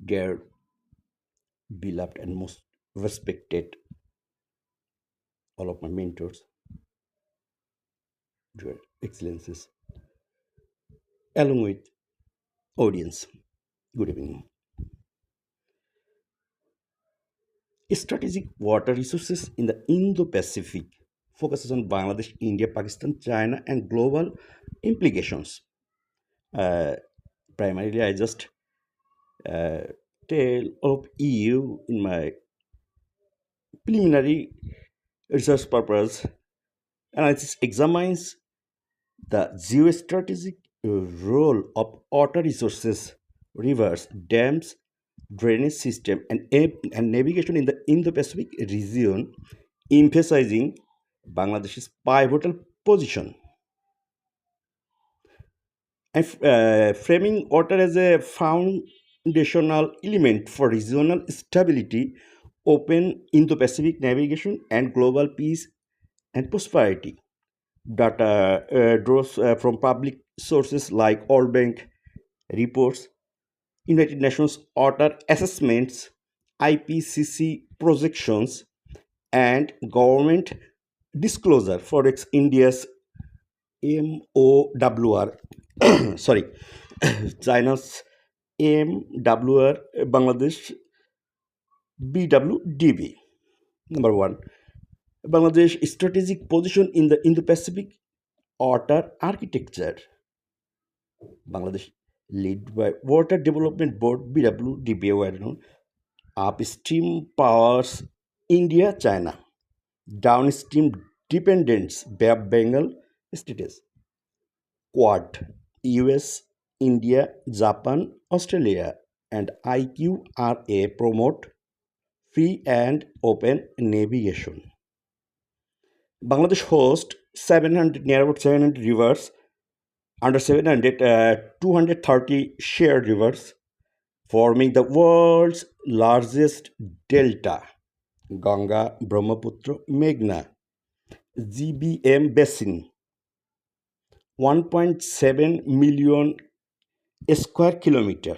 Dear beloved and most respected, all of my mentors, your excellencies, along with audience, good evening. Strategic water resources in the Indo-Pacific focuses on Bangladesh, India, Pakistan, China, and global implications. Uh, Primarily, I just uh, tell all of you in my preliminary research purpose analysis examines the geostrategic role of water resources, rivers, dams, drainage system, and navigation in the Indo-Pacific region, emphasizing Bangladesh's pivotal position and framing water as a foundational element for regional stability, open Indo-Pacific navigation, and global peace and prosperity. Data draws from public sources like World Bank reports, United Nations Water Assessments, IPCC projections, and government disclosure. For India's MOWR, sorry, China's MWR, Bangladesh BWDB. Number one, Bangladesh strategic position in the Indo-Pacific water architecture. Bangladesh, led by Water Development Board (BWDB), were known upstream powers India, China, downstream dependents Bengal states, Quad, US, India, Japan, Australia, and IQRA promote free and open navigation. Bangladesh hosts 700 near about 700 rivers, under 700 230 shared rivers, forming the world's largest delta. Ganga, Brahmaputra, Meghna, GBM basin, 1.7 million square kilometer.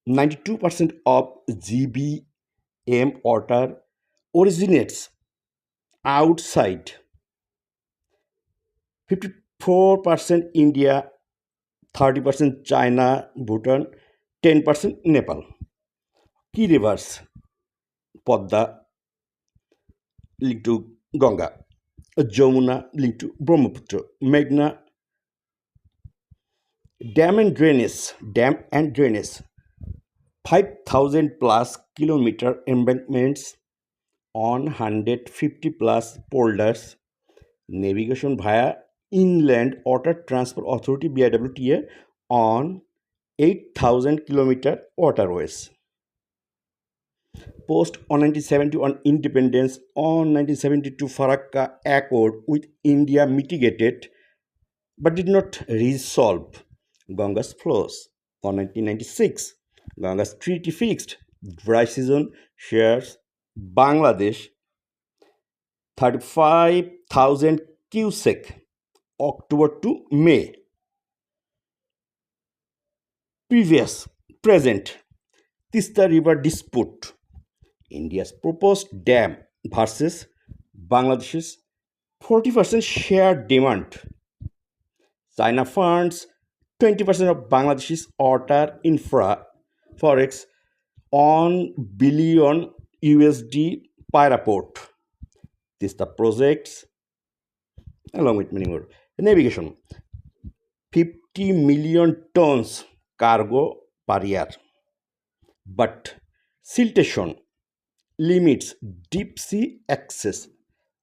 92% of GBM water originates outside, 54% India, 30% China, Bhutan, 10% Nepal. Key rivers: Podda linked to Ganga, Jamuna linked to Brahmaputra, Meghna. Dam and drainage, 5,000 plus kilometer embankments on 150 plus polders, navigation via Inland Water Transport Authority BIWTA on 8,000 kilometer waterways. Post on 1971 independence, on 1972 Farakka Accord with India mitigated but did not resolve Ganga's flows. On 1996, Ganga's treaty fixed dry season shares Bangladesh 35,000 cubic October to May. Previous, present, Tista River dispute. India's proposed dam versus Bangladesh's 40% share demand. China funds 20% of Bangladesh's water infra forex on billion USD Pyraport. This the projects along with many more. Navigation: 50 million tons cargo per year. But siltation limits deep sea access.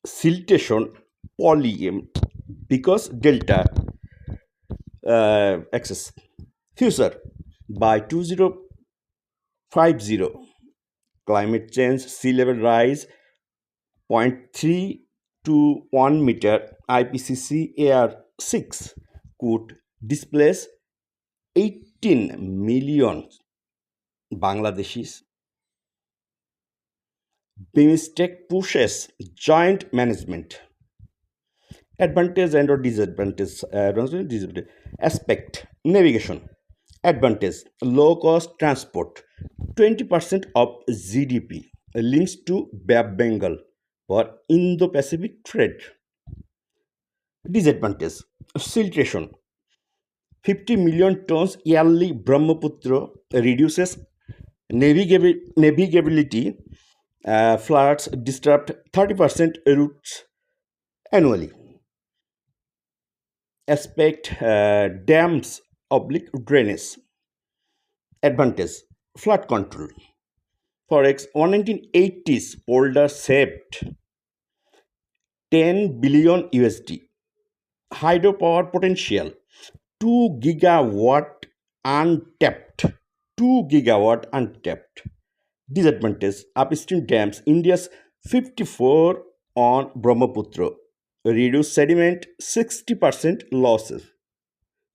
Siltation poly because delta access. Future: by 2050, climate change, sea level rise, 0.3 to 1 meter, IPCC AR6 could displace 18 million Bangladeshis. BIMSTEC pushes joint management. Advantage and or disadvantage, aspect: navigation. Advantage: low cost transport, 20% of GDP, links to Bay of Bengal for Indo Pacific trade. Disadvantage: siltation, 50 million tons yearly Brahmaputra reduces navigability, floods disrupt 30% routes annually. Aspect: dams oblique drainage. Advantage: flood control. For 1980s polder saved 10 billion USD. Hydropower potential 2 gigawatt untapped. 2 gigawatt untapped. Disadvantage: upstream dams, India's 54 on Brahmaputra, reduce sediment 60% losses,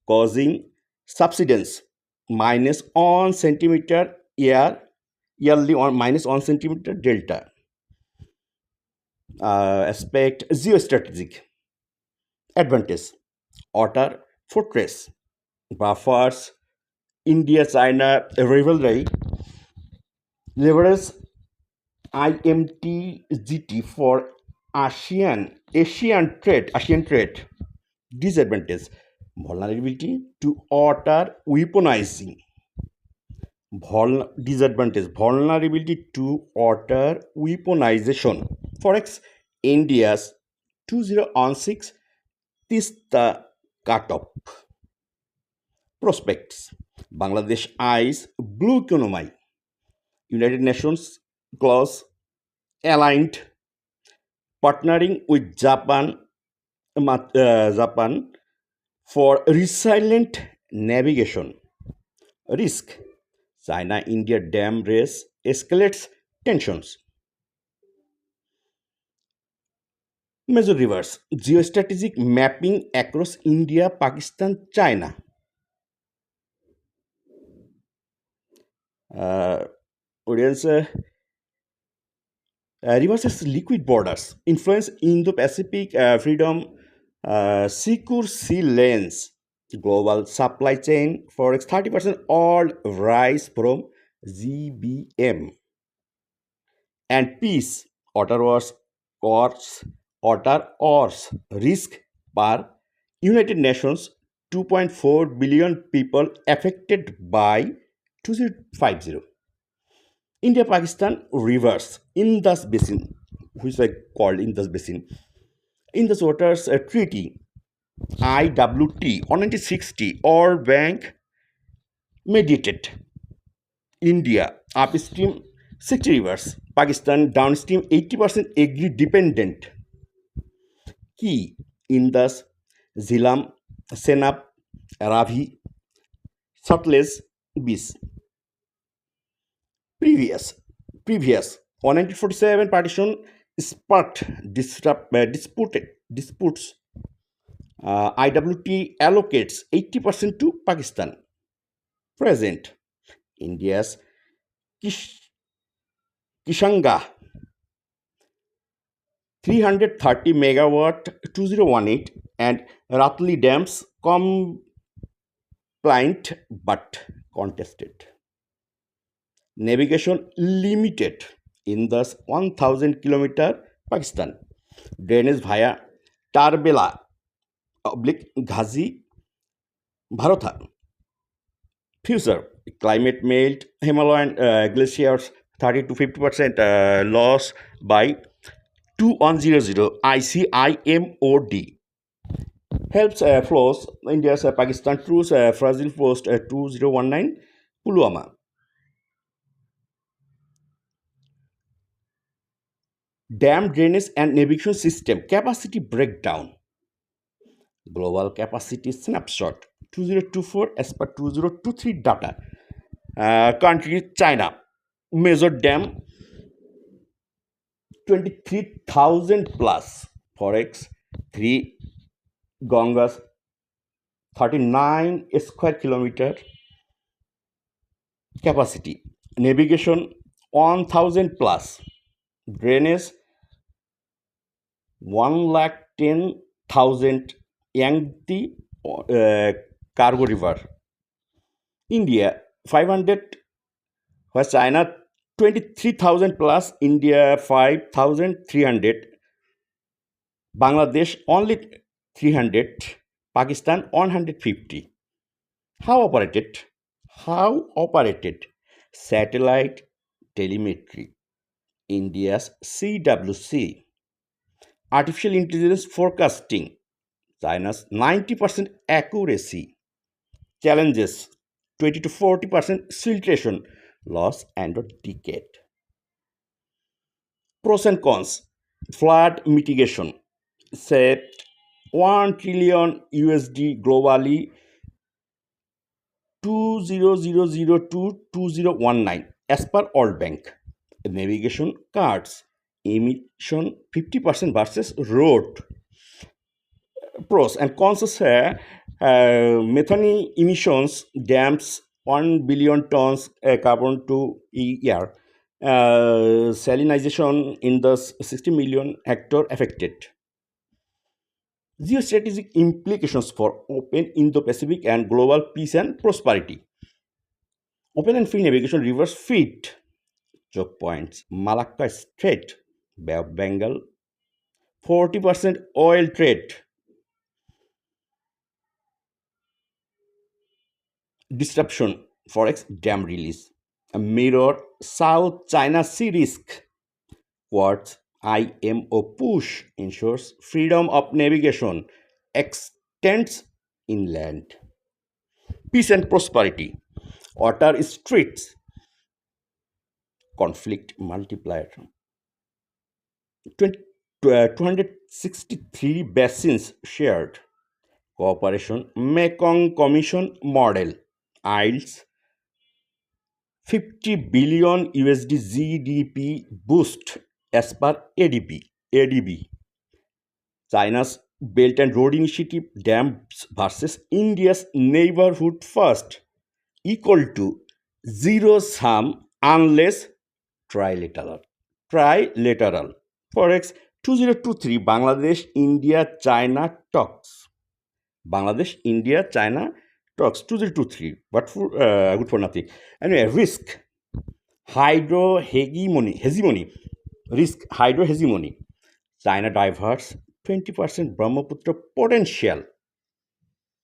causing subsidence minus 1 centimeter yearly on minus 1 centimeter delta. Aspect: geostrategic. Advantage: water fortress, buffers India China rivalry, leverage IMTGT for Asian trade. Disadvantage: vulnerability to water weaponizing. Disadvantage: vulnerability to water weaponization. Forex India's 2016 Tista cutoff. Prospects: Bangladesh eyes blue economy. United Nations clause aligned, partnering with Japan for resilient navigation. Risk: China India dam race escalates tensions. Major rivers, geostrategic mapping across India, Pakistan, China. Uh, audience, reverses liquid borders, influence Indo-Pacific freedom, secure sea lanes, global supply chain for 30% all rise from GBM, and peace, water wars, water wars, risk per United Nations 2.4 billion people affected by 2050. India Pakistan rivers Indus Basin, which I called Indus Basin, Indus Waters Treaty IWT on 1960, or Bank mediated India upstream 60 rivers, Pakistan downstream 80% agri dependent. Key: Indus, Zilam, Senab, Ravi, Sutlej, Bis. Previous, previous, on 1947 partition sparked disputes. IWT allocates 80% to Pakistan. Present, India's Kish, Kishanga 330 megawatt 2018 and Ratli dams compliant but contested. Navigation limited in the 1000 kilometer Pakistan. Drainage via Tarbela oblique Ghazi Bharata. Future: climate melt, Himalayan glaciers 30 to 50% loss by 2100 ICIMOD. Helps flows India's Pakistan troops fragile post 2019 Pulwama. Dam drainage and navigation system capacity breakdown. Global capacity snapshot 2024 as per 2023 data. Country China. Major dam 23,000 plus. Forex 3 Gangas 39 square kilometer capacity. Navigation 1000 plus. Drainage 1,10,000 Yangtze cargo river. India 500, where China 23,000 plus, India 5,300, Bangladesh only 300, Pakistan 150. How operated? How operated? Satellite telemetry, India's CWC, artificial intelligence forecasting, China's 90% accuracy, challenges 20 to 40% filtration loss and a decade. Pros and cons: flood mitigation saved 1 trillion USD globally 2000 to 2019 as per World Bank. Navigation cards emission 50% versus road. Pros and cons है methane emissions dams 1 billion tons carbon to year. Salinization in the 60 million hectare affected. Geostrategic implications for open Indo-Pacific and global peace and prosperity. Open and free navigation rivers feed choke points. Malacca Strait, Bay of Bengal, 40% oil trade. Disruption, forex dam release. A mirror South China Sea risk. Quartz IMO push ensures freedom of navigation, extends inland. Peace and prosperity. Water streets, conflict multiplier. 20, 263 basins shared. Cooperation Mekong Commission model. Isles 50 billion USD GDP boost as per ADB. China's Belt and Road Initiative dams versus India's neighborhood first equal to zero sum unless trilateral. Trilateral. Forex 2023 Bangladesh India China talks. Bangladesh India China talks 2023, but for good for nothing. Anyway, risk hegemony, risk hydrohegemony. China diverts 20% Brahmaputra potential.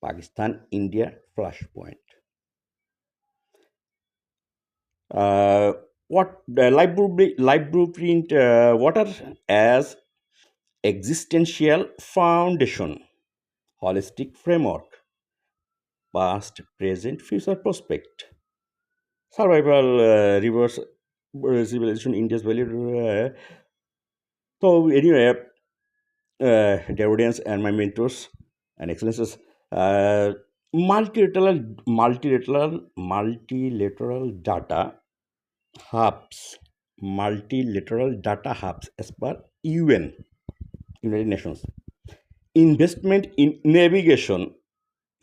Pakistan India flashpoint. What live blueprint water as existential foundation, holistic framework, past, present, future prospect, survival, reverse civilization, India's value. So anyway, dear audience and my mentors and excellences, uh, multilateral data hubs, multilateral data hubs as per United Nations. Investment in navigation,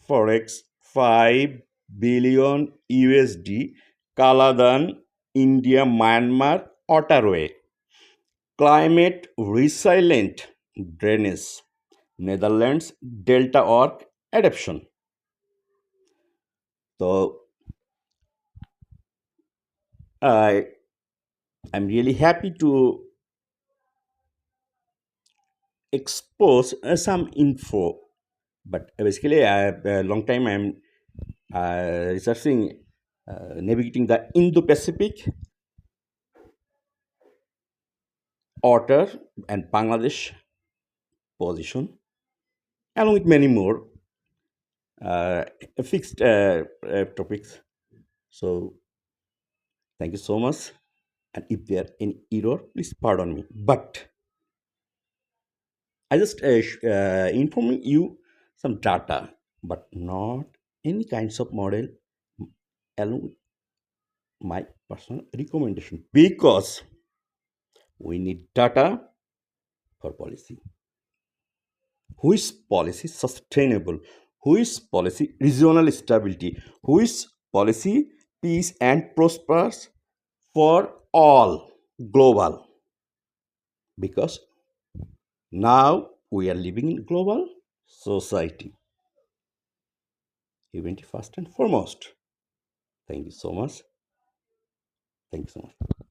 forex 5 billion USD, Kaladan, India, Myanmar, Ottawa. Climate resilient drainage, Netherlands, Delta Org adoption. So I am really happy to expose some info, but basically, a long time I'm researching, navigating the Indo-Pacific, Otter, and Bangladesh position, along with many more uh, fixed topics. So, thank you so much. And if there are any error, please pardon me. But I just informing you some data, but not any kinds of model along with my personal recommendation because we need data for policy. Who is policy sustainable? Who is policy regional stability? Who is policy peace and prosperous for all global? Because now we are living in global society, even first and foremost. Thank you so much. Thank you so much.